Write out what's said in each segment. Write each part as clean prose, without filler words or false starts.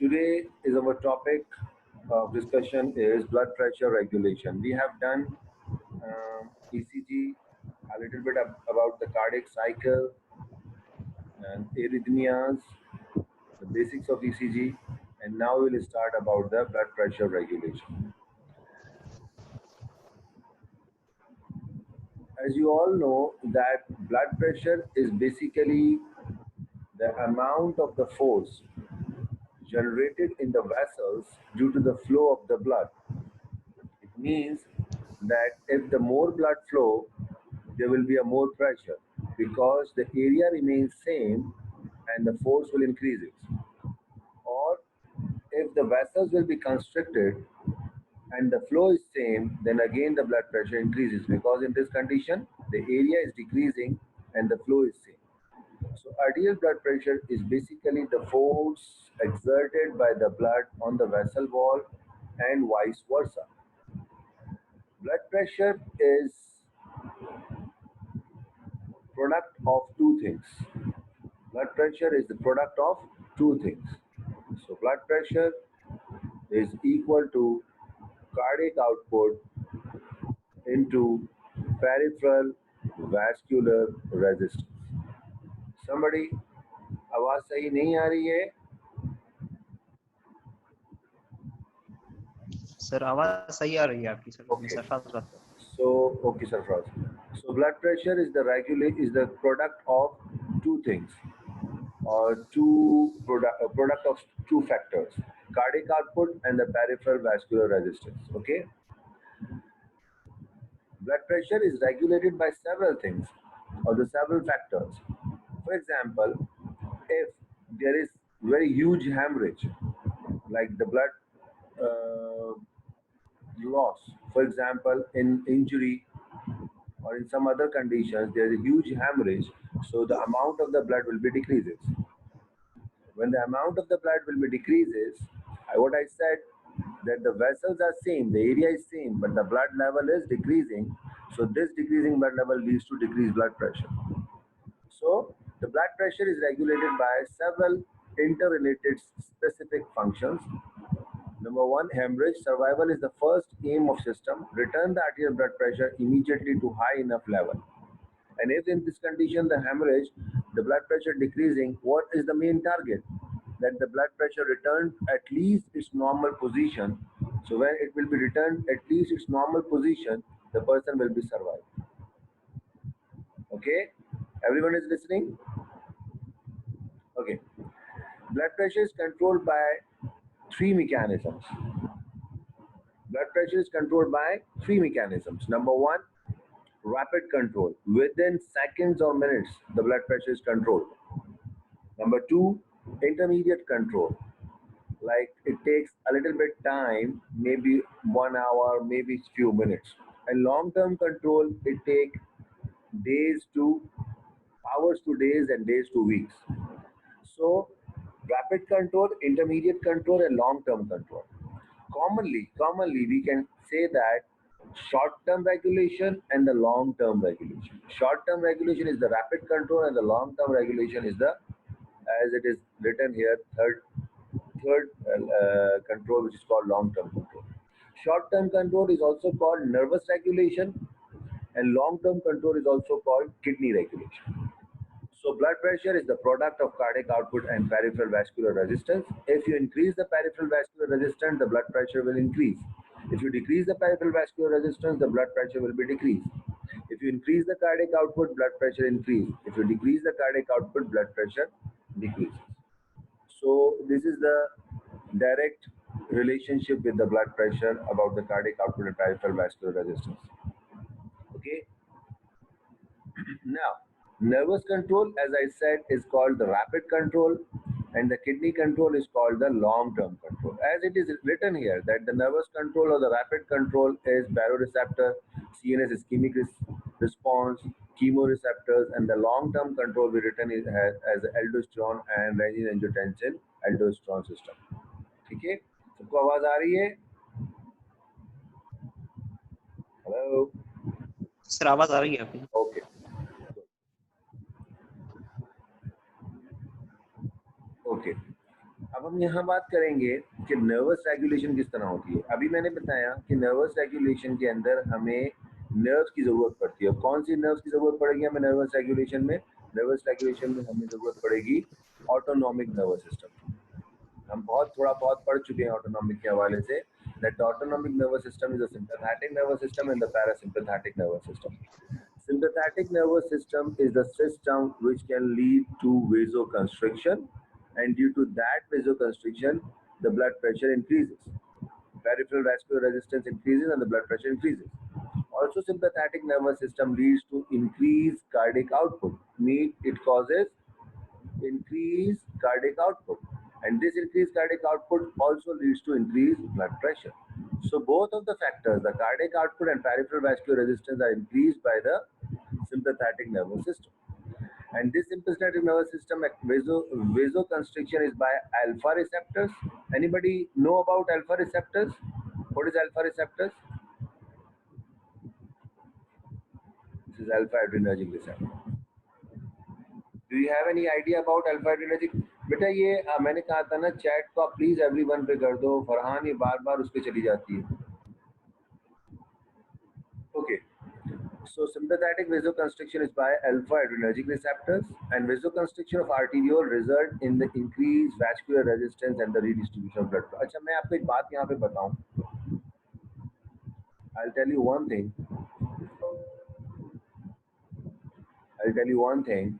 Today is our topic of discussion is blood pressure regulation. We have done ECG, a little bit about the cardiac cycle and arrhythmias, the basics of ECG, and now we will start about the blood pressure regulation. As you all know that blood pressure is basically the amount of the force generated in the vessels due to the flow of the blood. It means that if the more blood flow, there will be a more pressure because the area remains same and the force will increase it. Or if the vessels will be constricted and the flow is same, then again the blood pressure increases because in this condition the area is decreasing and the flow is same. So arterial blood pressure is basically the force exerted by the blood on the vessel wall and vice versa. Blood pressure is product of two things. Blood pressure is the product of two things. So blood pressure is equal to cardiac output into peripheral vascular resistance. Somebody, आवाज सही नहीं आ रही है? Sir आवाज सही आ रही है आपकी सर. Okay. सरफराज बात कर. Okay, Sarfraz. So blood pressure is the product of two things, or product of two factors: cardiac output and the peripheral vascular resistance. Okay. Blood pressure is regulated by several things, or the several factors. For example, if there is very huge hemorrhage, like the blood uh, loss, for example, in injury or in some other conditions, there is a huge hemorrhage, so the amount of the blood will be decreases. When the amount of the blood will be decreases, what I said that the vessels are same, the area is same, but the blood level is decreasing. So this decreasing blood level leads to decreased blood pressure. So the blood pressure is regulated by several interrelated specific functions. Number one, hemorrhage. Survival is the first aim of system. Return the arterial blood pressure immediately to high enough level. And if in this condition the hemorrhage, the blood pressure decreasing, what is the main target? That the blood pressure return at least its normal position. So when it will be returned at least its normal position, the person will be survived. Okay? Everyone is listening? Okay. Blood pressure is controlled by three mechanisms. Blood pressure is controlled by three mechanisms. Number one, rapid control. Within seconds or minutes, the blood pressure is controlled. Number two, intermediate control. Like it takes a little bit time, maybe 1 hour, maybe few minutes. And long-term control, it takes days to hours to days and days to weeks. So rapid control, intermediate control, and long-term control. Commonly, we can say that short-term regulation and the long-term regulation. Short-term regulation is the rapid control, and the long-term regulation is the, as it is written here, third control, which is called long-term control. Short-term control is also called nervous regulation, and long-term control is also called kidney regulation. So blood pressure is the product of cardiac output and peripheral vascular resistance. If you increase the peripheral vascular resistance, the blood pressure will increase. If you decrease the peripheral vascular resistance, the blood pressure will be decreased. If you increase the cardiac output, blood pressure increase. If you decrease the cardiac output, blood pressure decreases. So this is the direct relationship with the blood pressure about the cardiac output and peripheral vascular resistance. Okay. Now, nervous control, as I said, is called the rapid control, and the kidney control is called the long-term control. As it is written here, that the nervous control or the rapid control is baroreceptor, CNS ischemic response, chemoreceptors, and the long-term control we written is as aldosterone and renin-angiotensin aldosterone system. ठीक है? सबको आवाज आ रही है? Hello. Sir आवाज आ रही है आपकी. Okay. Okay. अब हम यहाँ बात करेंगे कि नर्वस रेगुलेशन किस तरह होती है। अभी मैंने बताया कि नर्वस रेगुलेशन के अंदर हमें नर्व्स की जरूरत पड़ती है। कौन सी नर्व्स की जरूरत पड़ेगी हमें नर्वस रेगुलेशन में? नर्वस रेगुलेशन में हमें जरूरत पड़ेगी ऑटोनॉमिक नर्वस सिस्टम। हम थोड़ा बहुत पढ़ चुके हैं ऑटोनॉमिक के हवाले से, that autonomic nervous system is a sympathetic nervous system and the parasympathetic nervous system. Sympathetic nervous system is the system which can lead to vasoconstriction, and due to that vasoconstriction, the blood pressure increases. Peripheral vascular resistance increases and the blood pressure increases. Also, sympathetic nervous system leads to increased cardiac output. Means it causes increased cardiac output, and this increased cardiac output also leads to increased blood pressure. So both of the factors, the cardiac output and peripheral vascular resistance, are increased by the sympathetic nervous system. And this sympathetic nervous system vasoconstriction is by alpha receptors. Anybody know about alpha receptors? What is alpha receptors? This is alpha adrenergic receptor. Do you have any idea about alpha adrenergic? बेटा ये मैंने कहा था ना, chat को आप please everyone पे कर दो। फरहान ये बार बार उस पे चली जाती है। Okay, so sympathetic vasoconstriction is by alpha adrenergic receptors, and vasoconstriction of arteriole result in the increased vascular resistance and the redistribution of blood flow. अच्छा, मैं आपको एक बात यहाँ पे बताऊं। I'll tell you one thing. I'll tell you one thing.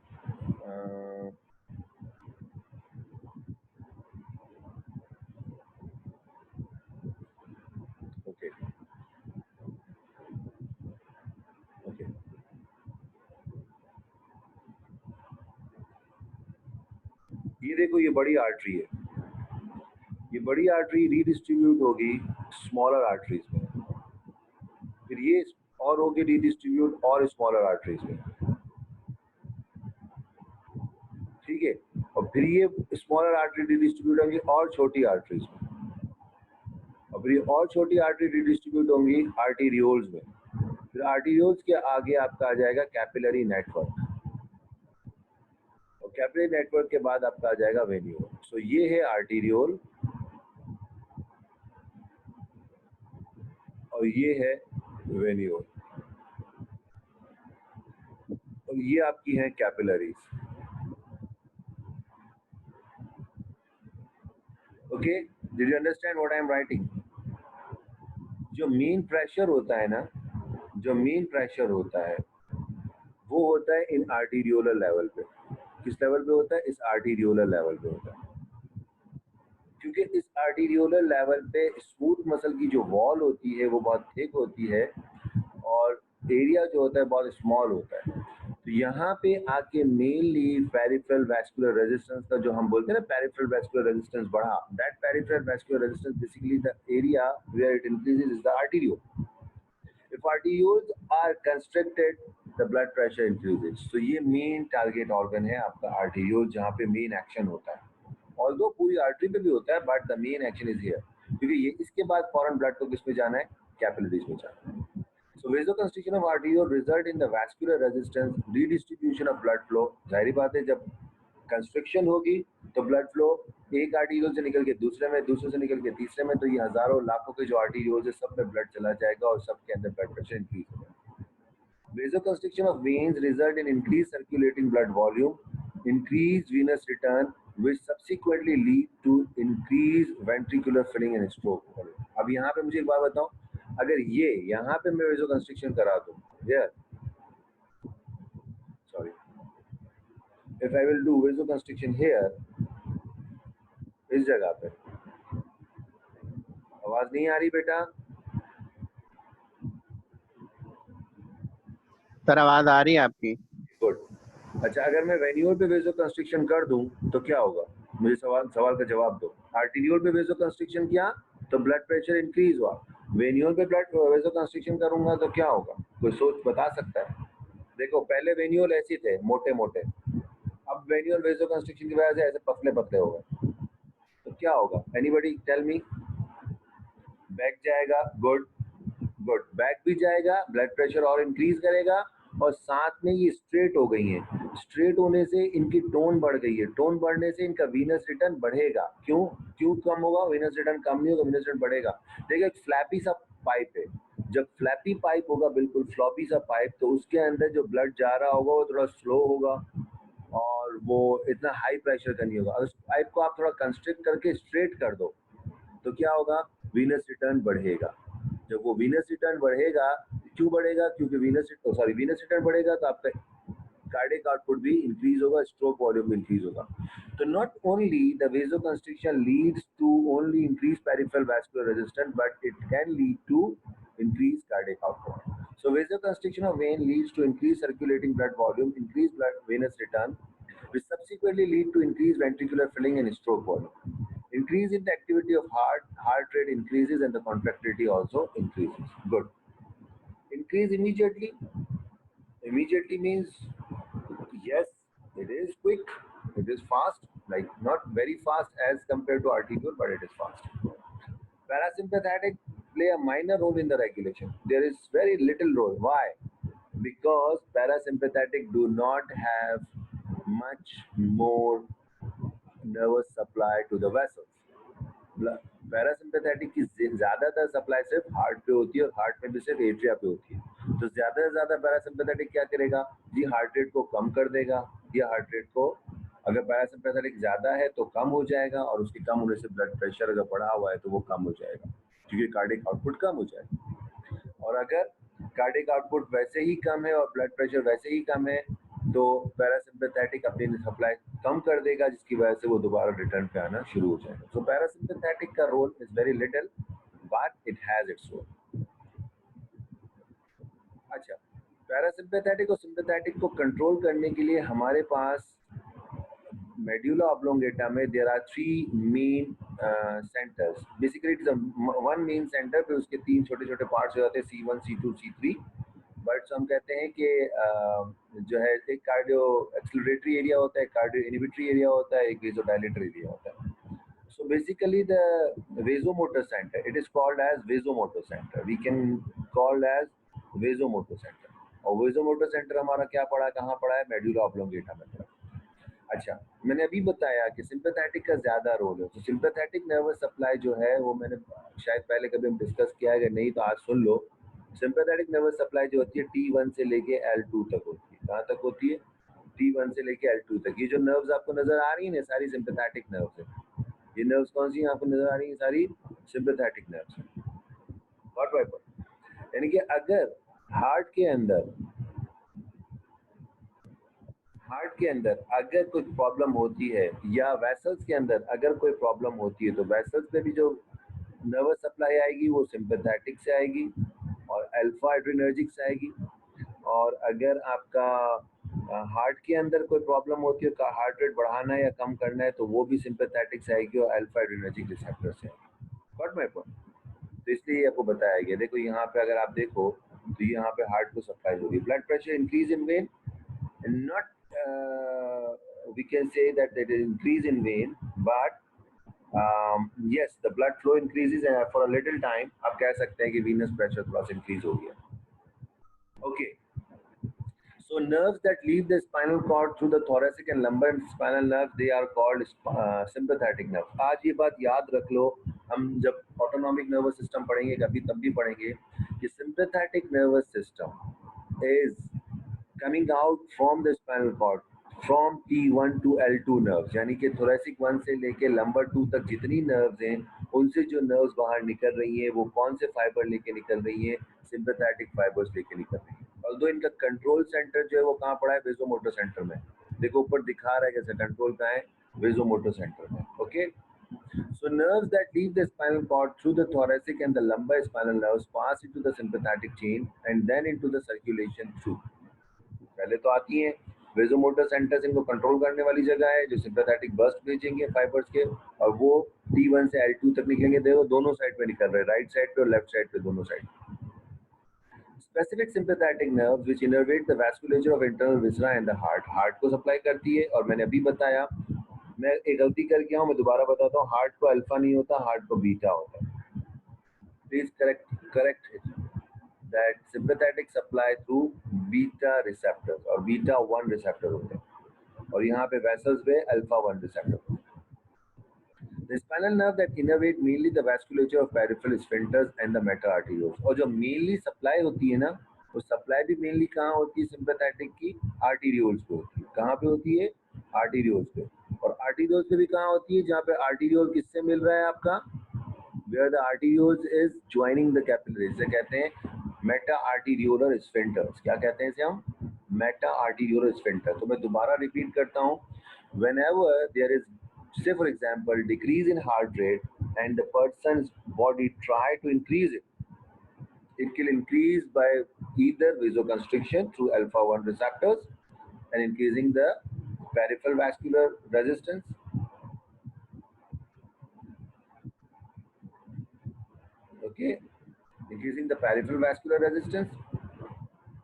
Okay. Okay. ये देखो, ये बड़ी आर्टरी है। ये बड़ी आर्टरी रीडिस्ट्रीब्यूट होगी स्मॉलर आर्टरीज में, फिर ये और होगी रीडिस्ट्रीब्यूट और स्मॉलर आर्टरीज में, ठीक है। और फिर ये स्मॉलर आर्टरी रीडिस्ट्रीब्यूट होंगी और छोटी आर्टरीज में, और फिर ये और छोटी आर्टरी रीडिस्ट्रीब्यूट होंगी आर्टीरियोल्स में। फिर आर्टीरियोल्स के आगे आपका आ जाएगा कैपिलरी नेटवर्क, और कैपिलरी नेटवर्क के बाद आपका आ जाएगा वेन्यूल। सो ये है आर्टीरियोल और ये है वेन्यूल, और ये आपकी है capillaries. Okay, did you understand what I am writing? जो मेन प्रेशर होता है ना, जो मेन प्रेशर होता है वो होता है इन आर्टीरियोलर लेवल पे। किस लेवल पे होता है? इस आर्टीरियोलर लेवल पे होता है, क्योंकि इस आर्टीरियोलर लेवल पे स्मूथ मसल की जो वॉल होती है वो बहुत थिक होती है और एरिया जो होता है बहुत स्मॉल होता है। तो यहाँ पे आके मेनली पेरिफेरल वैस्कुलर रेजिस्टेंस का जो हम बोलते हैं ना, पेरिफेरल वैस्कुलर रेजिस्टेंस बढ़ा, that peripheral vascular resistance basically the area where it increases is the arteriole. If arterioles are constricted, the blood pressure increases. So ये मेन टारगेट ऑर्गन है आपका आर्टेरियोल, जहाँ पे मेन एक्शन होता है। Although पूरी artery पे भी होता है, but the main action is here, क्योंकि ये इसके बाद फॉरन ब्लड को किस में जाना है? कैपिलरीज में जाना है। So vasoconstriction of arteriole result in the vascular resistance, redistribution of blood flow. जाहिर बात है, जब कंस्ट्रिक्शन होगी तो ब्लड फ्लो एक आर्टीरियोल से निकल के दूसरे में, दूसरे से निकल के तीसरे में, तो ये हजारों लाखों के जो आर्टीरियोल्स है सब में ब्लड चला जाएगा और सबके अंदर ब्लड प्रेशर इंक्रीज होगा। Vasoconstriction of veins result in increased circulating blood volume, increased venous return, which subsequently lead to increased ventricular filling and stroke. अब यहाँ पे मुझे एक बात बताओ, अगर ये यहाँ पे मैं vasoconstriction करा दूँ, if I will do vasoconstriction here, इस जगह पे, आवाज नहीं आ रही बेटा? सर आवाज आ रही है आपकी। गुड। अच्छा, अगर मैं वेन्यूल पे वेसोकंस्ट्रिक्शन कर दूं तो क्या होगा? मुझे सवाल का जवाब दो। आर्टीरियोल पे वेसोकंस्ट्रिक्शन किया तो ब्लड प्रेशर इंक्रीज हुआ, वेन्यूल पे ब्लड वेसोकंस्ट्रिक्शन करूंगा तो क्या होगा? कोई सोच बता सकता है? देखो, पहले वेन्यूल ऐसे थे मोटे मोटे, अब वेन्यूल वेसोकंस्ट्रिक्शन की वजह से ऐसे पतले पतले हो गए, तो क्या होगा? Anybody tell me? बैक जाएगा, गुड गुड, बैक भी जाएगा, ब्लड प्रेशर और इंक्रीज करेगा, और साथ में ये स्ट्रेट हो गई हैं, स्ट्रेट होने से इनकी टोन बढ़ गई है, टोन बढ़ने से इनका वीनस रिटर्न बढ़ेगा। क्यों क्यों कम होगा? वीनस रिटर्न कम नहीं होगा, वीनस रिटर्न बढ़ेगा। देखिए एक फ्लैपी सा पाइप है, जब फ्लैपी पाइप होगा, बिल्कुल फ्लॉपी सा पाइप, तो उसके अंदर जो ब्लड जा रहा होगा वो थोड़ा स्लो होगा और वो इतना हाई प्रेशर का नहीं होगा। अगर उस पाइप को आप थोड़ा कंस्ट्रिक्ट करके स्ट्रेट कर दो तो क्या होगा? वीनस रिटर्न बढ़ेगा। जब वो वीनस रिटर्न बढ़ेगा, क्यों बढ़ेगा? क्योंकि वीनस रिटर्न बढ़ेगा तो आपका कार्डियक आउटपुट भी इंक्रीज होगा, स्ट्रोक वॉल्यूम इंक्रीज होगा। तो not only the vasoconstriction leads to only increase peripheral vascular resistance, but it can lead to increase cardiac output. So vasoconstriction of vein leads to increased circulating blood volume, increased blood venous return, which subsequently lead to increased ventricular filling and stroke volume. Increase in the activity of heart rate increases and the contractility also increases. Good. Increase immediately. Immediately means yes, it is quick, it is fast, like not very fast as compared to arterial, but it is fast. Parasympathetic play a minor role in the regulation. There is very little role. Why? Because parasympathetic do not have much more nervous supply to the vessels. Parasympathetic की ज्यादातर supply सिर्फ heart पे होती है और heart में भी सिर्फ एट्रिया पे होती है। तो ज्यादा से ज्यादा पैरासिम्पैथेटिक क्या करेगा जी? हार्ट रेट को कम कर देगा। या हार्ट रेट को अगर पैरासिम्पैथेटिक ज्यादा है तो कम हो जाएगा, और उसके कम होने से ब्लड प्रेशर अगर बढ़ा हुआ है तो वो कम हो जाएगा, क्योंकि कार्डियक आउटपुट कम हो जाएगा। और अगर कार्डियक आउटपुट वैसे ही कम है और ब्लड प्रेशर वैसे ही कम है तो पैरासिम्पैथेटिक अपनी सप्लाई कम कर देगा, जिसकी वजह से वो दोबारा रिटर्न पे आना शुरू हो जाएगा। सो पैरासिम्पैथेटिक का role is very little, but it has its role. अच्छा, पैरासिम्पैथेटिक और सिम्पैथेटिक को कंट्रोल करने के लिए हमारे पास मेडुला ऑब्लोंगेटा में there are 3 main centres. Basically it is one main centre, फिर उसके 3 छोटे छोटे पार्ट्स हो जाते हैं, C1, C2, C3। बट हम कहते हैं कि जो है एक कार्डियो एक्सिलरेटरी एरिया होता है, कार्डियो इनहिबिटरी एरिया होता है, एक वेसोडायलेटर एरिया होता है। So basically the vasomotor center, it is called as vasomotor center. We can call as vasomotor center. और vasomotor center हमारा क्या पड़ा, कहाँ पड़ा है? मेडुला ऑब्लोंगेटा में पड़ा। अच्छा, मैंने अभी बताया कि सिंपैथेटिक का ज्यादा रोल है। तो सिंपैथेटिक नर्वस सप्लाई जो है वो मैंने शायद पहले कभी हम डिस्कस किया है, अगर नहीं तो आज सुन लो। सिंपैथेटिक नर्वस सप्लाई जो होती है T1 से लेके L2 तक होती है। कहाँ तक होती है? T1 से लेके L2 तक। ये जो नर्व्स आपको नजर आ रही है ना, सारी सिंपैथेटिक नर्व्स है। ये नर्व्स कौन सी आपको नजर आ रही है? सारी सिंपैथेटिक नर्व्स है। Got my point? यानी कि अगर हार्ट के अंदर अगर कुछ प्रॉब्लम होती है, या वेसल्स के अंदर अगर कोई प्रॉब्लम होती है, तो वेसल्स में भी जो नर्वस सप्लाई आएगी वो सिंपैथेटिक से आएगी और अल्फा एड्रिनर्जिक से आएगी। और अगर आपका हार्ट के अंदर कोई प्रॉब्लम होती है, हार्ट रेट बढ़ाना है या कम करना है, तो वो भी सिंपैथेटिक से आएगी और अल्फा एड्रिनर्जिक रिसेप्टर से आएगी। Got my point? तो इसलिए आपको बताया गया। देखो यहाँ पे अगर आप देखो तो यहाँ पे हार्ट को सप्लाई हो रही है। Blood pressure increase in when, not we can say that it is increase in vein, but yes, the blood flow increases and for a little time आप कह सकते हैं कि venous pressure थोड़ा सा increase हो गया। Okay, so nerves that leave the spinal cord through the thoracic and lumbar spinal nerves, they are called sympathetic nerves. आज ये बात याद रख लो, हम जब autonomic nervous system पढ़ेंगे कभी तब भी पढ़ेंगे कि sympathetic nervous system is coming out from the spinal cord from T1 to L2 nerves, यानी कि thoracic 1 से लेके lumbar 2 तक जितनी nerves हैं, उनसे जो nerves बाहर निकल रही हैं वो कौन से फाइबर लेके निकल रही हैं? sympathetic fibers लेके निकल रही हैं। ऑल्दो इनका कंट्रोल सेंटर जो है वो कहाँ पड़ा है? वेसोमोटर सेंटर में। देखो ऊपर दिखा रहा है कैसे कंट्रोल कहाँ है? वेसोमोटर सेंटर में। Okay, so nerves that leave the spinal cord through the thoracic and the lumbar spinal nerves pass into the sympathetic chain and then into the circulation through। पहले तो आती हैं वेसोमोटर सेंटर्स, इनको control करने वाली जगह है, जो सिंपैथेटिक बर्स्ट भेजेंगे फाइबर्स के, और वो T1 से L2 तक निकलेंगे। देखो दोनों साइड पे निकल रहे हैं, राइट साइड पे और लेफ्ट साइड पे, दोनों side. Specific sympathetic nerves which innervate the vasculature of internal viscera and the heart को सप्लाई करती है। और मैंने अभी बताया, मैं एक गलती कर गया हूँ, मैं दोबारा बताता हूँ, हार्ट को अल्फा नहीं होता, हार्ट को बीटा होता है। Please correct it, that sympathetic supply through beta receptors और beta 1 receptor होते हैं। और यहाँ पे वेसल्स पे alpha 1 receptor. The spinal nerve that innervate mainly the vasculature of peripheral sphincters and the meta arterioles। और जो मेनली सप्लाई होती है ना, वो सप्लाई भी मेनली कहाँ होती है सिंपैथेटिक की? आर्टीरियोल्स पे होती है। कहाँ पे होती है? आर्टीरियोल्स पे। और आर्टीरियोल्स पे भी कहाँ होती है? जहाँ पे आर्टीरियोल किससे मिल रहा है आपका? Where the arterioles is joining the capillaries, इसे कहते हैं मेटा आर्टीरियोलर स्फिंक्टर्स। क्या कहते हैं इसे हम? Meta arteriolar sphincter. तो मैं दोबारा रिपीट करता हूँ, whenever there is, say for example, decrease in heart rate and the person's body try to increase it, it can increase by either vasoconstriction through alpha 1 receptors and increasing the peripheral vascular resistance, okay, increasing the peripheral vascular resistance,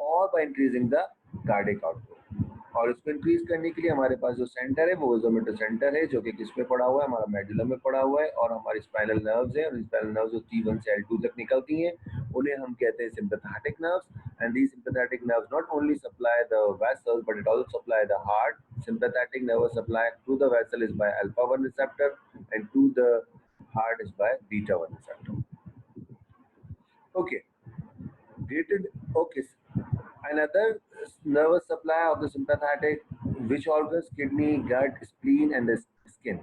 और by increasing the cardiac output। और इसको increase करने के लिए हमारे पास जो centre है वो वेसोमोटर सेंटर है, जो कि किस में पड़ा हुआ है? हमारा मेडुलम में पड़ा हुआ है। और हमारी स्पाइनल नर्व्स हैं, और स्पाइनल नर्व्स जो T1 से L2 तक निकलती हैं, उन्हें हम कहते हैं sympathetic nerves। and these sympathetic nerves not only supply the vessels but it also supply the heart। sympathetic nervous supply to the vessel is by alpha 1 receptor and to the heart is by beta 1 receptor। okay, gated, okay, another nervous supply of the sympathetic, which organs? Kidney, gut, spleen and the skin।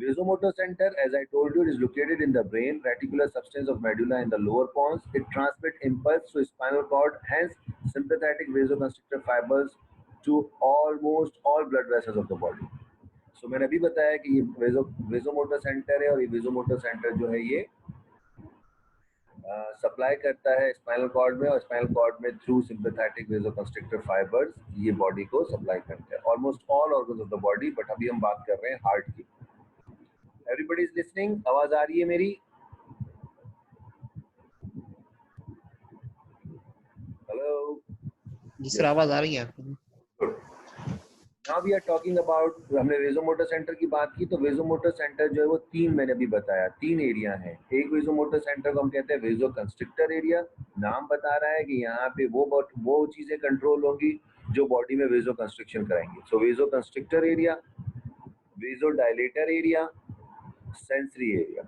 Vasomotor center, as I told you, it is located in the brain reticular substance of medulla in the lower pons। It transmits impulse to spinal cord, hence sympathetic vasoconstrictor fibers to almost all blood vessels of the body। So मैंने अभी बताया कि ये vasomotor centre है, और ये vasomotor centre जो है ये सप्लाई करता है स्पाइनल कॉर्ड में, और स्पाइनल कॉर्ड में थ्रू सिंपैथेटिक वेसोकंस्ट्रिक्टर फाइबर्स ये बॉडी को सप्लाई करते हैं, almost all organs of the body. But अभी हम बात कर रहे हैं हार्ट की। Everybody is listening? आवाज आ रही है मेरी? हेलो जी सर, आवाज आ रही है आपकी। Good. Now we are talking about, हमने वेसोमोटर सेंटर की बात की, तो वेसोमोटर सेंटर जो है वो तीन, मैंने अभी बताया, तीन एरिया है। एक वेसोमोटर सेंटर को हम कहते हैं वेसोकंस्ट्रिक्टर एरिया। नाम बता रहा है कि यहाँ पे वो चीजें कंट्रोल होंगी जो बॉडी में वेसोकंस्ट्रिक्शन कराएंगे। So vasoconstrictor area, vasodilator area, sensory area.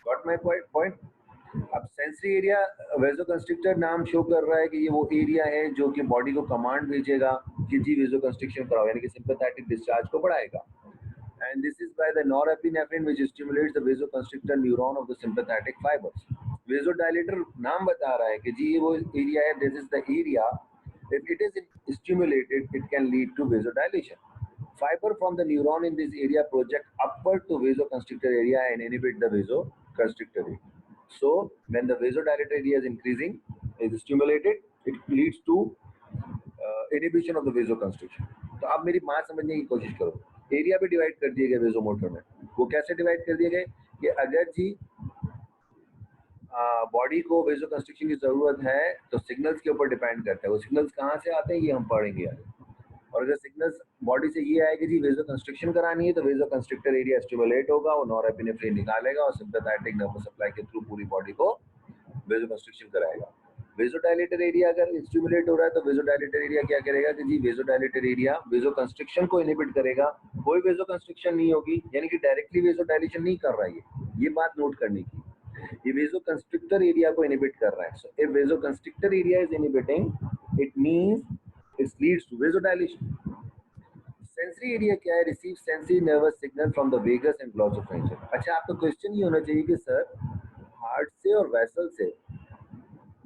Got my point? अब सेंसरी एरिया, वेसोकंस्ट्रिक्टर नाम शो कर रहा है कि ये वो एरिया है जो कि बॉडी को कमांड भेजेगा कि जी वेसोकंस्ट्रिक्शन कराओ, यानी कि सिंपैथेटिक डिस्चार्ज को बढ़ाएगा। And this is by the norepinephrine which stimulates the vasoconstrictor neuron of the sympathetic fibers। Vasodilator नाम बता रहा है कि जी ये वो एरिया है, this is the area, if it is stimulated it can lead to vasodilation। Fiber from the neuron in this area project upward to vasoconstrictor area and inhibit the vasoconstrictor area। So when the vasodilator area is increasing, is stimulated, it leads to inhibition of the vasoconstriction. तो आप मेरी बात समझने की कोशिश करो। Area भी divide कर दिए गए वेसोमोटर में। वो कैसे डिवाइड कर दिए गए कि अगर जी बॉडी को वेसोकंस्ट्रिक्शन की जरूरत है तो सिग्नल्स के ऊपर डिपेंड करता है। वो सिग्नल्स कहाँ से आते हैं ये हम पढ़ेंगे आगे। और अगर सिग्नल्स बॉडी से ये आए कि जी वेसोकंस्ट्रिक्शन करानी है तो वेसोकंस्ट्रिक्टर एरिया स्टिमुलेट होगा, वो नॉरएपिनेफ्रिन निकालेगा और सिंपैथेटिक नर्वस सप्लाई के थ्रू पूरी बॉडी को वेसोकंस्ट्रिक्शन कराएगा। वेसोडाइलेटर एरिया अगर स्टिमुलेट हो रहा है तो वेसोडाइलेटर एरिया क्या करेगा कि जी वेसोडाइलेटर एरिया वेसोकंस्ट्रिक्शन को इनहिबिट करेगा। कोई वेसोकंस्ट्रिक्शन नहीं होगी, यानी कि डायरेक्टली वेसोडाइलेशन नहीं कर रहा है। ये बात नोट करने की, ये वेसोकंस्ट्रिक्टर एरिया को इनहिबिट कर रहा है। So if vasoconstrictor area is inhibiting it means it leads to vasodilation. Sensory area क्या है? Receive sensory nervous signal from the vagus and glossopharyngeal. अच्छा, आपका क्वेश्चन ये होना चाहिए कि सर हार्ट से और वेसल से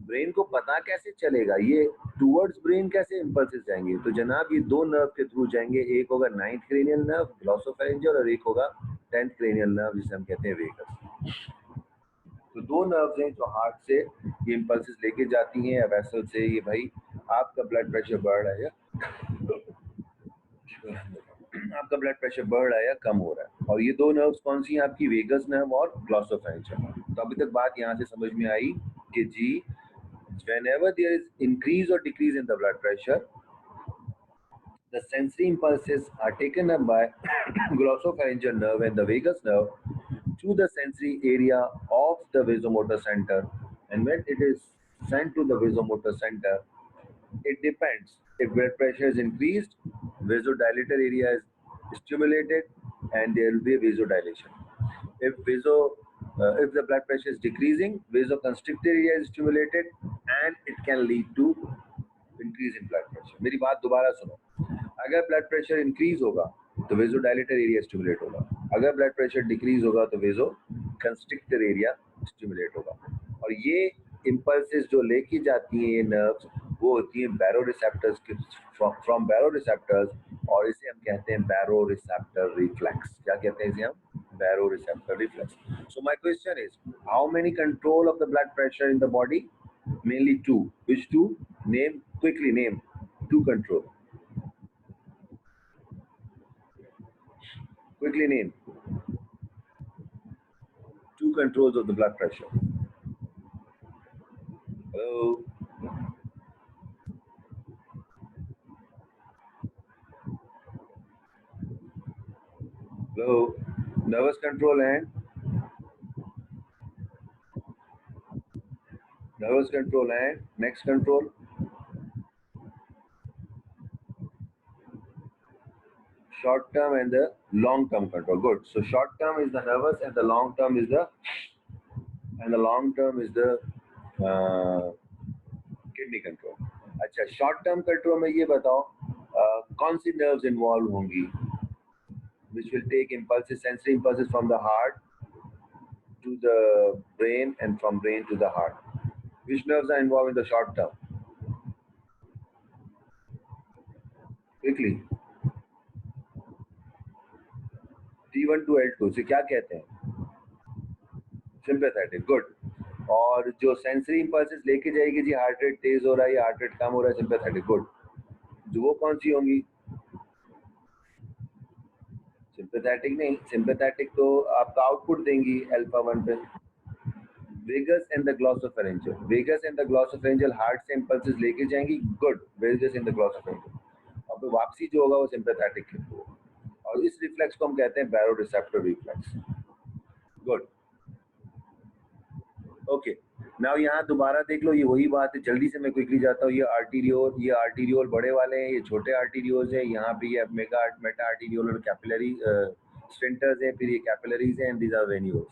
ब्रेन को पता कैसे चलेगा, ये टूवर्ड्स ब्रेन कैसे इंपल्सेस जाएंगे? तो जनाब ये दो नर्व के थ्रू जाएंगे। एक होगा 9th क्रेनियल नर्व ग्लॉसोफेरेंजियल और एक होगा 10th क्रेनियल नर्व जिसे हम कहते हैं वेगस। तो दो नर्व्स हैं जो हार्ट से ये इंपल्सेस लेके जाती हैं या वेसल से। ये भाई आपका ब्लड प्रेशर बढ़ रहा है, आपका ब्लड प्रेशर बढ़ रहा है या कम हो रहा है। और ये दो नर्व्स कौन सी हैं आपकी? वेगस नर्व और ग्लॉसोफेरेंजियल। तो अभी तक बात यहाँ से समझ में आई कि जी whenever there is increase or decrease in the blood pressure, the sensory impulses are taken up by glossopharyngeal nerve and the vagus nerve to the sensory area of the vasomotor center, and when it is sent to the vasomotor center, it depends if blood pressure is increased vasodilator area is stimulated and there will be a vasodilation. If if the blood pressure is decreasing, vasoconstrictor area is stimulated and it can lead to increase in blood pressure. मेरी बात दोबारा सुनो. अगर blood pressure increase होगा तो vasodilator area stimulate होगा. अगर blood pressure decrease होगा तो vasoconstrictor area stimulate होगा. और ये impulses जो लेके जाती हैं ये nerves वो होती हैं baroreceptors के from baroreceptors और इसे हम कहते हैं baroreceptor reflex. क्या कहते हैं इसे हम? Baroreceptor reflex. So my question is, how many control of the blood pressure in the body? Mainly two. Which two? Name quickly. Name two control. Quickly name two controls of the blood pressure. Hello. Hello. Nervous control and next control. Short term and the long term control. Good. So short term is the nervous and the long term is the kidney control. अच्छा, short term control में ये बताओ कौन सी nerves involved होंगी which will take impulses, sensory impulses from the heart to the brain and from brain to the heart. Which nerves are involved in the short term? Quickly. T1 to L2 से क्या कहते हैं? Sympathetic. Good. और जो sensory impulses लेके जाएगी जी heart rate तेज हो रहा है या हार्ट रेट कम हो रहा है, सिंपैथेटिक. गुड. जो वो कौन सी होंगी? सिंपैथेटिक नहीं, सिंपैथेटिक तो आपका आउटपुट देंगी अल्फा 1 पे. Vagus and the glossopharyngeal. Vagus and the glossopharyngeal heart से इंपल्सेस लेके जाएंगी. Good. Vagus and the glossopharyngeal. अब वापसी जो होगा वो सिंपैथेटिक के होगा और इस रिफ्लेक्स को हम कहते हैं baroreceptor reflex. Good. Okay. Now यहाँ दोबारा देख लो, ये वही बात है. जल्दी से मैं क्विकली जाता हूँ. ये आर्टीरियोल बड़े वाले हैं, ये छोटे आर्टीरियोल्स हैं. यहाँ पे ये मेटा आर्टीरियोल और कैपिलरी स्फिंक्टर्स हैं, फिर ये कैपिलरीज हैं and these are venules.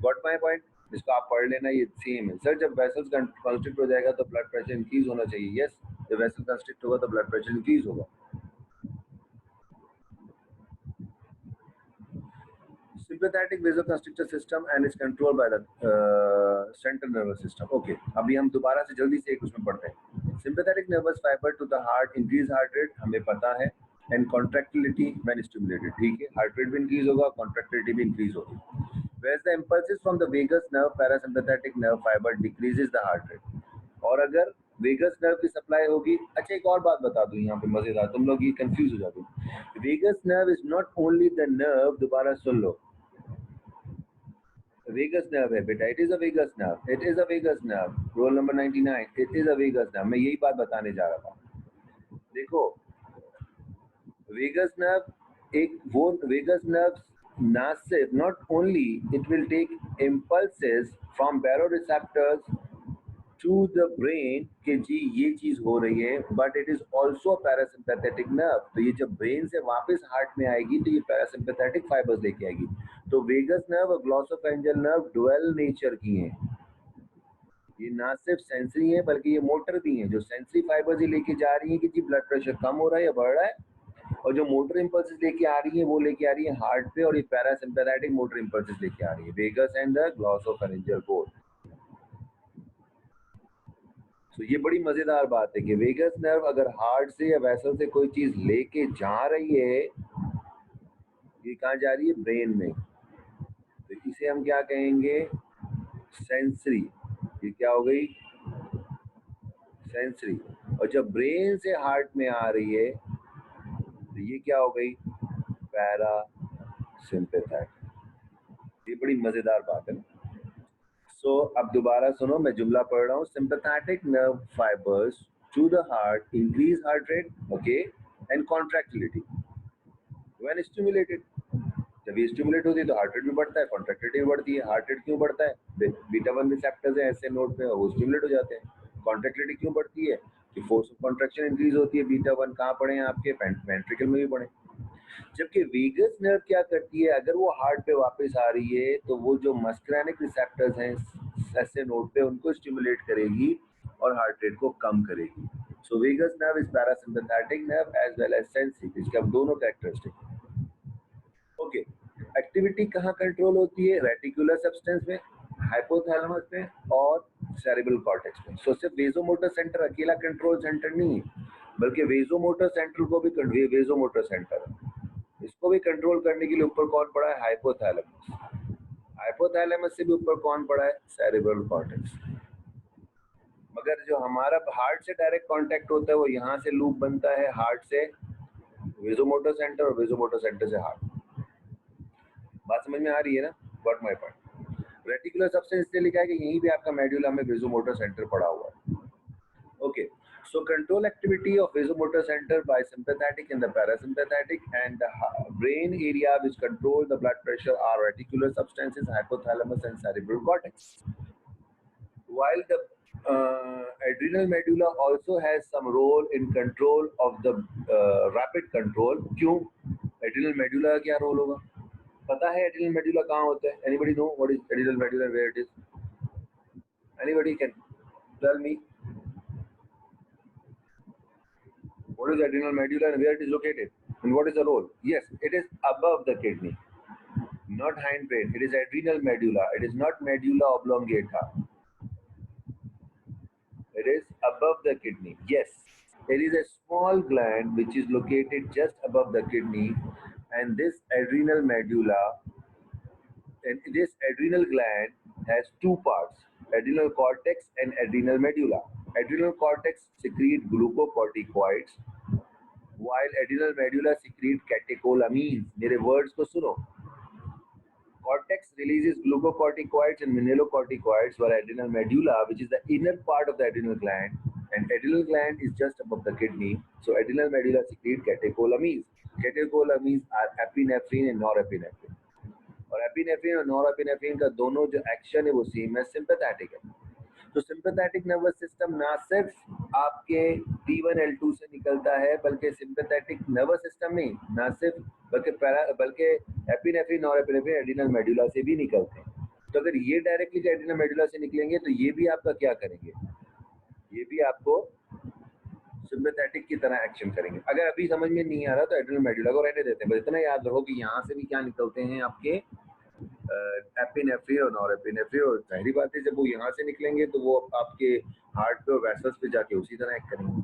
Got my point? इसको आप पढ़ लेना, ये सेम है. सर जब वेसल्स कंस्ट्रिक्ट हो जाएगा तो ब्लड प्रेशर इंक्रीज होना चाहिए. यस, जब वेसल कंस्ट्रिक्ट होगा तो ब्लड प्रेशर इंक्रीज होगा. Sympathetic vasoconstrictor system and is controlled by the central nervous system. Okay, अभी हम दोबारा से जल्दी से एक उसमें पढ़ते हैं. Sympathetic nervous fiber to the heart increase heart rate, हमें पता है, and contractility when stimulated. ठीक है, heart rate भी increase होगा, contractility भी increase होगी. Whereas the impulses from the vagus nerve parasympathetic nerve fiber decreases the heart rate. और अगर वेगस नर्व की सप्लाई होगी. अच्छा, एक और बात बता दूं यहाँ पे मजेदार, तुम लोग ये कंफ्यूज हो जाते हो. Vagus nerve is not only the nerve. दोबारा सुन लो, वेगस नर्व है बेटा. It is a vagus nerve. It is a vagus nerve. Roll number 99. It is a vagus nerve. मैं यही बात बताने जा रहा था. देखो, वेगस नर्व एक वो वेगस नर्व ना सिर्फ not only it will take impulses from baroreceptors to the brain कि जी ये चीज हो रही है, but it is also parasympathetic nerve. तो ये जब ब्रेन से वापस हार्ट में आएगी तो ये पैरासिम्पैथेटिक फाइबर्स लेके आएगी. तो वेगस नर्व और ग्लॉसोफेरेंजियल नर्व डुअल नेचर की हैं. ये ना सिर्फ सेंसरी है बल्कि ये मोटर भी हैं. जो सेंसरी फाइबर्स ये लेके जा रही हैं कि जी ब्लड प्रेशर कम हो रहा है या बढ़ रहा है, और जो मोटर इंपल्सेस लेके आ रही है वो लेके आ रही है हार्ट पे, और ये पैरासिम्पैथेटिक मोटर इंपल्सेस लेके आ रही है. Vagus and the glossopharyngeal both. तो ये बड़ी मजेदार बात है कि वेगस नर्व अगर हार्ट से या वेसल से कोई चीज लेके जा रही है, ये कहाँ जा रही है? ब्रेन में. तो इसे हम क्या कहेंगे? सेंसरी. ये क्या हो गई? सेंसरी. और जब ब्रेन से हार्ट में आ रही है तो ये क्या हो गई? पैरासिम्पैथेटिक. ये बड़ी मजेदार बात है. सो अब दोबारा सुनो, मैं जुमला पढ़ रहा हूँ. Sympathetic nerve fibres to the heart increase heart rate, okay, and contractility when stimulated. जब ये स्टिमुलेट होती है तो हार्ट रेट भी बढ़ता है, कॉन्ट्रैक्टिलिटी भी बढ़ती है. हार्ट रेट क्यों बढ़ता है? बीटा 1 रिसेप्टर्स है ऐसे नोड पे, वो स्टिमुलेट हो जाते हैं. कॉन्ट्रैक्टिलिटी क्यों बढ़ती है? कि फोर्स ऑफ कॉन्ट्रैक्शन इंक्रीज होती है, बीटा 1 कहाँ पड़े हैं आपके वेंट्रिकल में भी पड़े। जबकि वेगस नर्व क्या करती है, अगर वो हार्ट पे वापस आ रही है तो वो जो मस्कुलिनिक रिसेप्टर्स हैं एसए नोड पे उनको स्टिमुलेट करेगी और हार्ट रेट को कम करेगी। So vagus nerve is parasympathetic nerve as well as sensitive, इसके अब दोनों कैरेक्टरिस्टिक। ओके, एक्टिविटी कहाँ कंट्रोल होती है, रेटिकुलर सब्सटेंस में, हाइपोथैलेमस में और सेरेब्रल कॉर्टेक्स में। सो सिर्फ वेजोमोटर सेंटर अकेला कंट्रोल सेंटर नहीं है, बल्कि वेजोमोटर सेंटर को भी वेजोमोटर सेंटर है, इसको भी कंट्रोल करने के लिए ऊपर कौन पड़ा है, हाइपोथैलेमस। हाइपोथैलेमस से भी ऊपर कौन पड़ा है, सेरेब्रल कॉर्टेक्स। मगर जो हमारा हार्ट से डायरेक्ट कांटेक्ट होता है वो यहाँ से लूप बनता है, हार्ट से वेजोमोटर सेंटर और वेजोमोटर सेंटर से हार्ट। बात समझ में आ रही है ना, got my point. Reticular substance इसलिए लिखा है कि यहीं पे आपका मेडुला में वेजोमोटर सेंटर पड़ा हुआ है। Okay, so control activity of vasomotor center by sympathetic and the parasympathetic, and the brain area which control the blood pressure are reticular substances, hypothalamus and cerebral cortex. While the adrenal medulla also has some role in control of the rapid control. क्यों? Adrenal medulla का क्या role होगा? पता है adrenal medulla कहाँ होता है? Anybody know what is adrenal medulla, where it is? Anybody can tell me? What is adrenal medulla and where it is located? And what is the role? Yes, it is above the kidney, not hindbrain. It is adrenal medulla. It is not medulla oblongata. It is above the kidney. Yes, it is a small gland which is located just above the kidney, and this adrenal medulla, and this adrenal gland has two parts: adrenal cortex and adrenal medulla. Adrenal cortex secrete glucocorticoids, while adrenal medulla secrete catecholamines. मेरे words को सुनो. Cortex releases glucocorticoids and mineralocorticoids, while adrenal medulla, which is the inner part of the adrenal gland, and adrenal gland is just above the kidney, so adrenal medulla secrete catecholamines. Catecholamines are epinephrine and norepinephrine. और epinephrine और norepinephrine का दोनों जो action है वो same है, sympathetic है। तो सिंपैथेटिक नर्वस सिस्टम ना सिर्फ आपके T1 L2 से निकलता है, बल्कि सिंपैथेटिक नर्वस सिस्टम नहीं, ना सिर्फ बल्कि एपिनेफ्रिन और एपिनेफ्रिन एड्रिनल मेडुला से भी निकलते हैं। तो अगर ये डायरेक्टली एड्रिनल मेडुला से निकलेंगे तो ये भी आपका क्या करेंगे, ये भी आपको सिंपैथेटिक की तरह एक्शन करेंगे। अगर अभी समझ में नहीं आ रहा तो एड्रिनल मेडुला को रहने देते हैं, बस इतना याद रखो कि यहाँ से भी क्या निकलते हैं आपके एपिनेफ्रिन और नॉरएपिनेफ्रिन, और जाहिर बात है जब वो यहाँ से निकलेंगे तो वो आपके हार्ट पे और वेसल्स पे जाके उसी तरह एक्ट करेंगे।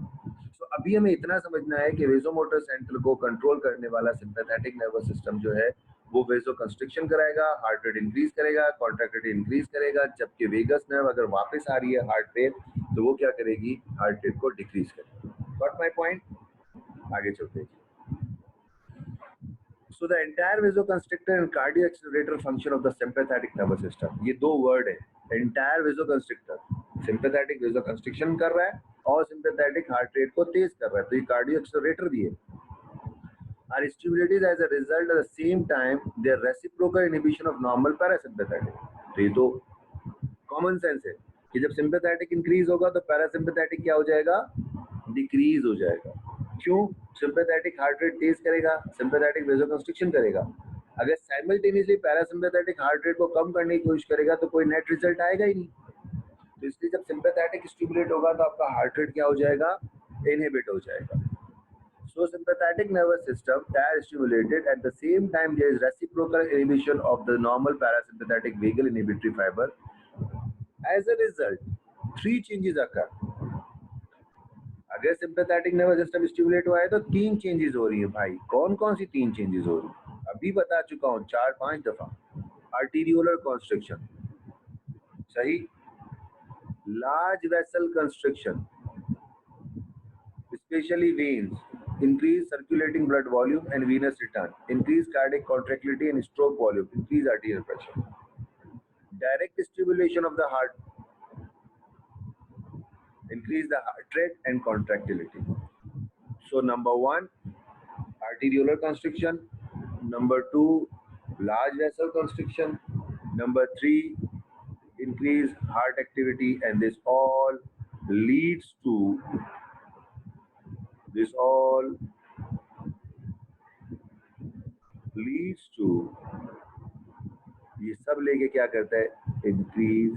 तो अभी हमें इतना समझना है कि वेजोमोटर सेंटर को कंट्रोल करने वाला सिंपैथेटिक नर्वस सिस्टम जो है वो वेजो कंस्ट्रिक्शन कराएगा, हार्ट रेट इंक्रीज करेगा, कॉन्ट्रैक्टिलिटी इंक्रीज करेगा, जबकि वेगस नर्व अगर वापस आ रही है हार्ट पे तो वो क्या करेगी, हार्ट रेट को डिक्रीज करेगी। Got my point? आगे चलते हैं। So the entire vasoconstrictor and cardioaccelerator function of the sympathetic nervous system, ये दो वर्ड है, entire vasoconstrictor, sympathetic vasoconstriction कर रहा है और sympathetic heart rate को तेज कर रहा है, तो ये cardioaccelerator भी है, are stimulated as a result at the same time their reciprocal inhibition of normal parasympathetic। तो ये तो कॉमन सेंस है कि जब sympathetic इंक्रीज होगा तो parasympathetic क्या हो जाएगा, डिक्रीज हो जाएगा। क्यों? सिंपैथेटिक हार्ट रेट तेज करेगा, सिंपैथेटिक वेसोकंस्ट्रिक्शन करेगा। अगर साइमल्टेनियसली पैरासिम्पैथेटिक हार्ट रेट को कम करने की कोशिश करेगा तो कोई नेट रिजल्ट आएगा ही नहीं। तो इसलिए जब सिंपैथेटिक स्टिमुलेट होगा तो आपका हार्ट रेट क्या हो जाएगा, इनहिबिट हो जाएगा। So sympathetic nervous system that stimulated at the same time there is reciprocal inhibition of the normal parasympathetic vagal inhibitory fiber. As a result, three changes occur. अगर sympathetic nervous system stimulate हुआ है तो तीन changes हो रही है भाई। कौन कौन सी तीन चेंजेस हो रही है अभी बता चुका हूँ 4-5 दफा। आर्टीरियोलर कंस्ट्रिक्शन, सही, large vessel constriction specially veins, increase circulating blood volume and venous return, increase cardiac contractility and stroke volume, increase arterial pressure. Direct stimulation of the heart, increase the heart rate and contractility. So number 1, arteriolar constriction. Number 2, large vessel constriction. Number 3, increased heart activity, and this all leads to This all leads to, ये सब लेके क्या करता है, increase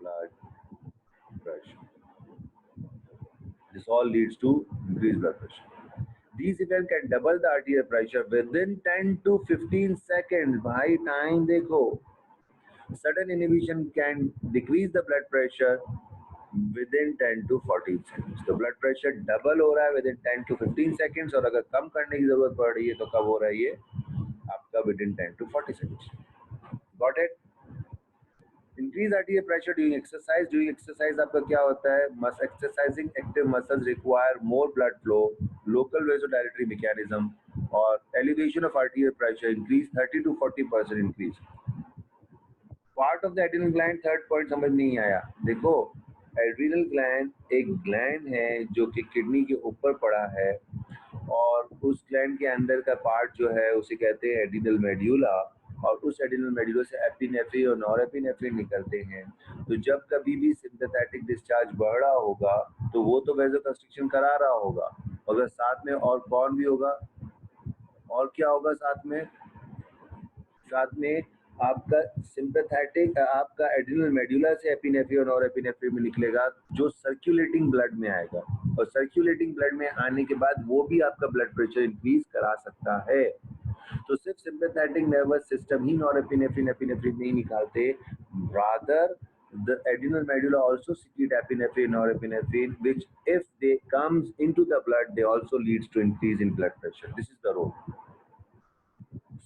blood pressure. This all leads to increased blood pressure. These events can double the arterial pressure within 10 to 15 seconds. भाई time देखो. Sudden inhibition can decrease the blood pressure within 10 to 14 seconds. तो blood pressure double हो रहा है within 10 to 15 seconds, और अगर कम करने की जरूरत पड़ रही है तो कब हो रहा है ये, आपका within 10 to 40 seconds. Got it? Increase arterial pressure during exercise. During exercise आपका क्या होता है, exercising active muscles require more blood flow, local vasodilatory mechanism, और elevation of arterial pressure increase 30 to 40% increase. Part of the adrenal gland, third point समझ नहीं आया. देखो, adrenal gland एक gland है जो कि किडनी के ऊपर पड़ा है, और उस ग्लैंड के अंदर का पार्ट जो है उसे कहते हैं एड्रिनल मेड्यूला, और उस एड्रिनल मेड्यूला से एपिनेफ्रिन और नॉरएपिनेफ्रिन निकलते हैं. तो जब कभी भी सिंपैथेटिक डिस्चार्ज बढ़ रहा होगा तो वो तो वैसोकंस्ट्रिक्शन करा रहा होगा, अगर साथ में और कौन भी होगा, और क्या होगा साथ में आपका सिंपैथेटिक, आपका एड्रिनल मेड्यूला से एपिनेफ्रिन और नॉरएपिनेफ्रिन में निकलेगा जो सर्कुलेटिंग ब्लड में आएगा, और सर्कुलेटिंग ब्लड में आने के बाद वो भी आपका ब्लड प्रेशर इंक्रीज करा सकता है. तो सिर्फ सिंपैथेटिक नर्वस सिस्टम ही नॉरएपिनेफ्रिन एपिनेफ्रिन नहीं निकालते, rather the adrenal medulla also secrete epinephrine norepinephrine, which if they comes into the blood they also leads to increase in blood pressure. This is the role.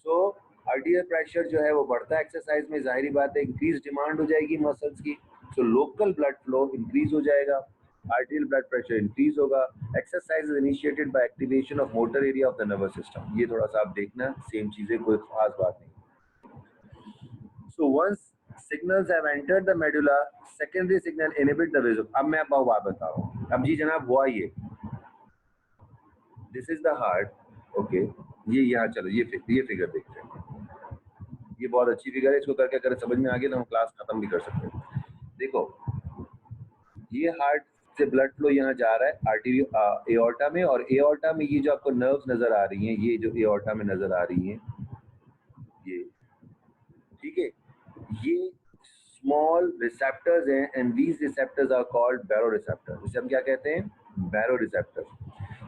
So आर्टियल pressure जो है वो बढ़ता है exercise में, जाहिर बात है इंक्रीज डिमांड हो जाएगी मसल्स की, तो लोकल ब्लड फ्लो इंक्रीज हो जाएगा, आर्टियल ब्लड प्रेशर इंक्रीज होगा. Exercise is initiated by activation of motor area of the nervous system. ये थोड़ा सा आप देखना, सेम चीजें, कोई खास बात नहीं. So once signals have entered the medulla, secondary signal inhibit the vaso. अब मैं आपको बात बता रहा हूँ. अब जी जनाब हुआ ये, this is the heart. Okay, ये यहाँ चलो ये फिगर देखते हैं. ये बहुत अच्छी फिगर है, इसको करके अगर समझ में आ गया तो हम क्लास खत्म भी कर सकते हैं. देखो, ये हार्ट से ब्लड फ्लो यहाँ जा रहा है आर्टरी एओर्टा में, और एओर्टा में ये जो आपको नर्व्स नजर आ रही हैं, ये जो एओर्टा में नजर आ रही हैं, ये ठीक है, ये स्मॉल रिसेप्टर्स हैं, and these receptors are called baroreceptors. जिसे हम क्या कहते हैं, बैरो रिसेप्टर्स.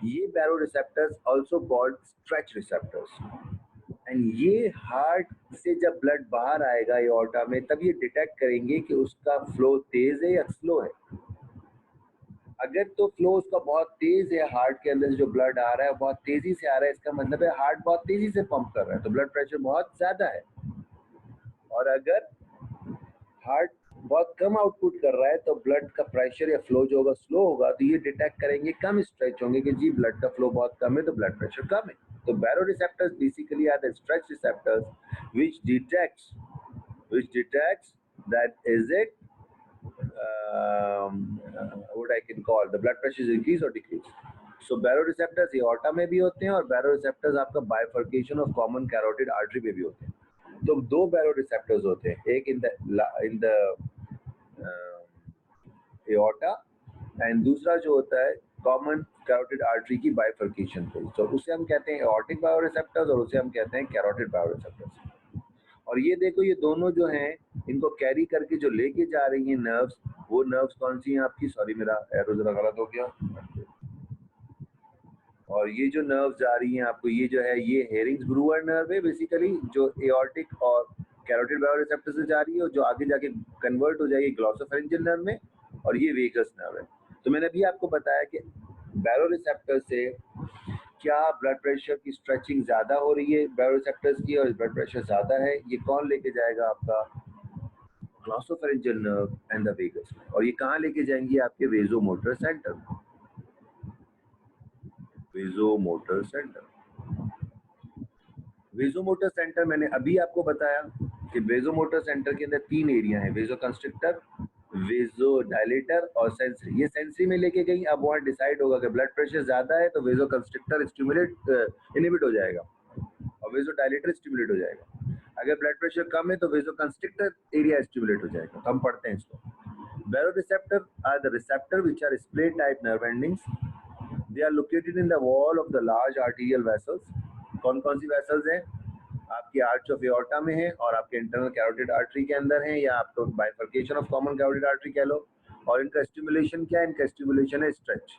ये baroreceptors also called stretch receptors. And ये हार्ट से जब ब्लड बाहर आएगा एओर्टा में, तब ये डिटेक्ट करेंगे कि उसका फ्लो तेज है या स्लो है. अगर तो फ्लो उसका बहुत तेज है, हार्ट के अंदर जो ब्लड आ रहा है बहुत तेजी से आ रहा है, इसका मतलब है हार्ट बहुत तेजी से पंप कर रहा है, तो ब्लड प्रेशर बहुत ज्यादा है. और अगर हार्ट बहुत कम आउटपुट कर रहा है तो ब्लड का प्रेशर या फ्लो जो होगा स्लो होगा, तो ये डिटेक्ट करेंगे, कम स्ट्रेच होंगे कि जी ब्लड का फ्लो बहुत कम है तो ब्लड प्रेशर कम है. तो baroreceptors basically are the stretch receptors which detects that is it what I can call the blood pressure is increase or decrease. So baroreceptors aorta में भी होते हैं, और baroreceptors आपका bifurcation of common carotid artery में भी होते हैं. तो दो baroreceptors होते हैं, एक in the aorta, एंड दूसरा जो होता है कॉमन कैरोटिड आर्टरी की बाइफर्केशन पे, तो उसे हम कहते हैं एओर्टिक बायोरिसेप्टर्स, और उसे हम कहते हैं कैरोटिड बायोरिसेप्टर्स. और ये देखो, ये दोनों जो हैं इनको कैरी करके जो लेके जा रही हैं नर्व्स, वो नर्व्स कौन सी हैं आपकी, सॉरी मेरा एरो जरा गलत हो गया, और ये जो नर्व्स जा रही हैं आपको, ये जो है ये हेरिंग्स ब्रूअर नर्व है बेसिकली, जो एओर्टिक और कैरोटिड बायोरिसेप्टर से जा रही है, और जो आगे जाके कन्वर्ट हो जाएगी ग्लॉसोफेरिंजियल नर्व में, और ये वेगस नर्व है. तो मैंने अभी आपको बताया कि बैरोरिसेप्टर से क्या ब्लड प्रेशर की स्ट्रेचिंग ज्यादा हो रही है बैरोरिसेप्टर्स की, और ब्लड प्रेशर ज्यादा है, ये कौन लेके जाएगा, आपका ग्लॉसोफेरिंजियल नर्व एंड द वेगस. और ये कहाँ लेके जाएंगे, आपके वेजोमोटर सेंटर. वेजोमोटर सेंटर मैंने अभी आपको बताया कि वेजोमोटर सेंटर के अंदर तीन एरिया है, वेजो कंस्ट्रिक्टर, वेजो डायलेटर और सेंसरी. ये सेंसरी में लेके गई, अब वहाँ डिसाइड होगा कि ब्लड प्रेशर ज्यादा है तो वेजो कंस्ट्रिक्टर इनहिबिट हो जाएगा और वेजो डायलेटर स्टिमुलेट हो जाएगा. अगर ब्लड प्रेशर कम है तो वेजो कंस्ट्रिक्टर एरिया स्टिमुलेट हो जाएगा. तो हम पढ़ते हैं इसको. Baroreceptor are the receptor which are spray type nerve endings. They are located in the wall of the large arterial vessels. कौन कौन सी vessels हैं? आपकी आर्च ऑफ एओर्टा में है और आपके इंटरनल कैरोटिड आर्टरी के अंदर है, या आप तो bifurcation of common carotid artery कह लो। और इनका स्टिमुलेशन क्या है? इनका स्टिमुलेशन है स्ट्रेच।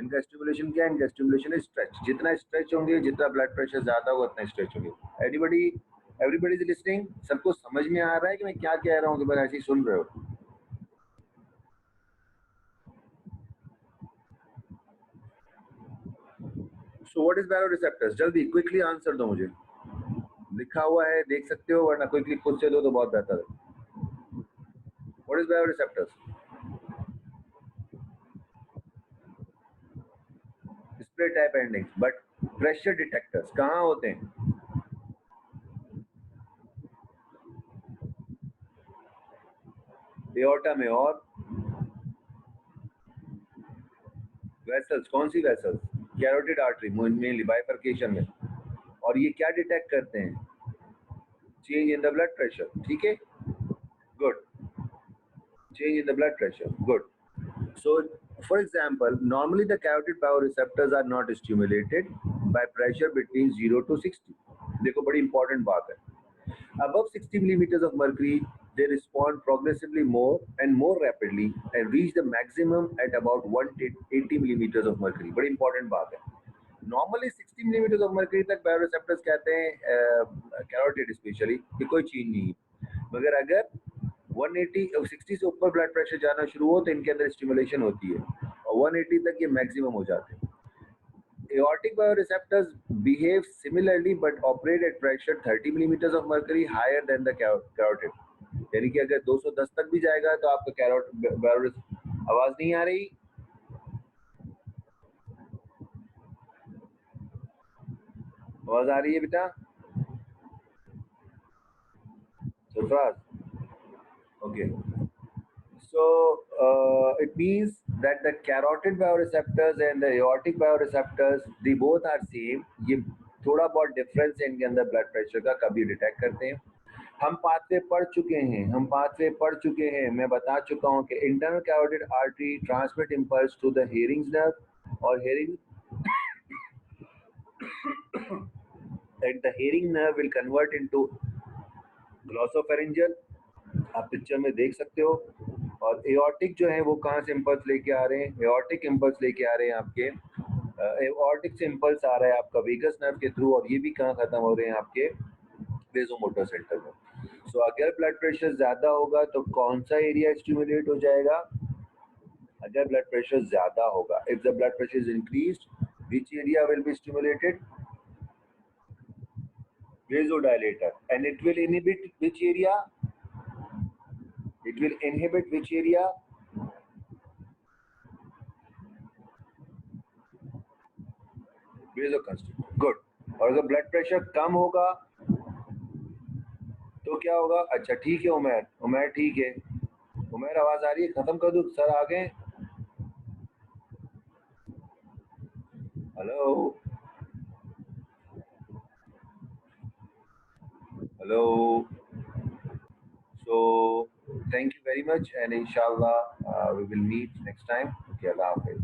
इनका स्टिमुलेशन क्या है? इनका स्टिमुलेशन है स्ट्रेच। जितना स्ट्रेच होंगे, जितना ब्लड प्रेशर ज्यादा होगा, उतना स्ट्रेच होंगे। Everybody is listening? सबको समझ में आ रहा है कि मैं क्या कह रहा हूँ, कि बस ऐसे ही सुन रहे हो? So what is baroreceptors? जल्दी क्विकली आंसर दो मुझे। लिखा हुआ है, देख सकते हो, वरना क्विकली खुद से दो तो बहुत बेहतर है। What is baroreceptors? Spray type endings, but pressure detectors कहाँ होते हैं? एओर्टा में। और वेसल्स, कौन सी vessels? Carotid artery mainly bifurcation में। और ये क्या डिटेक्ट करते हैं? Change in the blood pressure. ठीक है, good. Change in the blood pressure, good. So for example, normally the carotid baroreceptors are not stimulated by pressure between 0 to 60. देखो बड़ी important बात है। Above 60 millimeters of mercury, they respond progressively more and more rapidly and reach the maximum at about 180 millimeters of mercury. बड़ी important बात है। Normally 60 millimeters of mercury तक baroreceptors कहते हैं carotid स्पेशली कि कोई चीज नहीं है, मगर अगर 180 60 से ऊपर ब्लड प्रेशर जाना शुरू हो तो इनके अंदर स्टिमुलेशन होती है और 180 तक ये मैक्सिमम हो जाते हैं। Aortic baroreceptors behave similarly but operate at pressure 30 millimeters of mercury higher than the carotid. यानी कि अगर 210 तक भी जाएगा तो आपका कैरोटिड आवाज नहीं आ रही? आवाज आ रही है बेटा? Sarfaraz, okay. So it means that the carotid baroreceptors and the aortic baroreceptors, they both are same. ये थोड़ा बहुत डिफरेंस है इनके अंदर ब्लड प्रेशर का, कभी डिटेक्ट करते हैं। हम पाथवे पढ़ चुके हैं, मैं बता चुका हूँ कि internal carotid artery transmit impulse to the Hering's nerve और Hering and the hearing nerve will convert into glossopharyngeal, आप पिक्चर में देख सकते हो। और एओर्टिक जो है वो कहाँ से इम्पल्स लेके आ रहे हैं? एओर्टिक इम्पल्स लेके आ रहे हैं आपके एओर्टिक से इम्पल्स आ रहा है आपका वेगस नर्व के थ्रू, और ये भी कहाँ खत्म हो रहे हैं? आपके वेसोमोटर सेंटर में। सो अगर ब्लड प्रेशर ज्यादा होगा तो कौन सा एरिया स्टिमुलेट हो जाएगा? अगर ब्लड प्रेशर ज्यादा होगा, if the blood pressure is increased, which area will be stimulated? Vasodilator. And it will inhibit which area? It will inhibit which area? Vasoconstrictor. Good. और अगर ब्लड प्रेशर कम होगा तो क्या होगा? अच्छा ठीक है उमैर ठीक है। उमैर आवाज आ रही है? खत्म कर दूं सर? आ गए? Hello hello. So thank you very much and inshallah we will meet next time. Okay, Allah Hafiz.